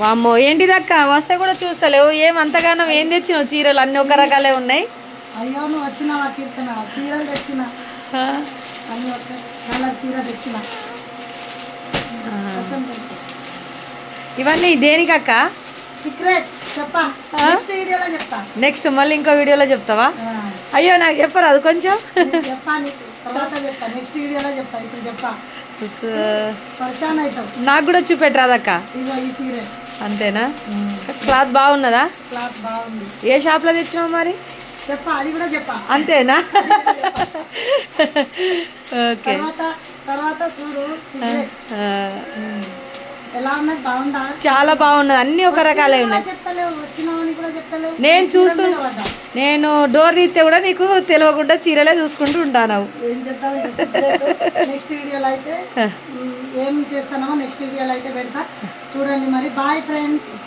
వామ్మో ఏంటిదక్క వస్తే కూడా చూస్తలేవు ఏం అంతగానం ఏం తెచ్చినావు చీరలు అన్ని ఒక రకాలే ఉన్నాయి. అయ్యో నువ్వు వచ్చినావా కీర్తన, చీరలు తెచ్చిన ఆ, అన్ని ఒక కలర్ చీర తెచ్చిన. ఇవన్నీ దేనికక్క? సీక్రెట్ చెప్పా, నెక్స్ట్ వీడియోలో చెప్తా. నెక్స్ట్ మళ్ళీ ఇంకో వీడియోలో చెప్తావా? అయ్యో నాకు చెప్పరు అది కొంచెం. చెప్పా నీకు తర్వాత చెప్తా, నెక్స్ట్ వీడియోలో చెప్తా. ఇప్పుడు చెప్పా పరిశాన్ అవుతావు. నాకు కూడా చూపెట్టరాదక్క. ఇగో ఈ సీరియల్ అంతేనా? క్లాత్ బాగున్నదా? క్లాత్ బాగుంది. ఏ షాప్లో తెచ్చినావు మరి? చెప్పా అది కూడా చెప్పా. అంతేనా? ఓకే. తర్వాత తర్వాత చూడు సీక్రెట్ ఎలా ఉన్నది, బాగుందా? చాలా బాగున్నది, అన్ని ఒక రకాలే ఉన్నాయి. చెప్తలేవు, వచ్చినావని కూడా చెప్తలేవు. నేను చూస్తూ నేను డోర్ తీస్తే కూడా నీకు తెలియకుండా చీరలే చూసుకుంటూ ఉంటాను. ఏం చేద్దాం నెక్స్ట్ వీడియోలో అయితే ఏం చేస్తానో నెక్స్ట్ వీడియోలో అయితే పెడతా చూడండి. మరి బాయ్ ఫ్రెండ్స్.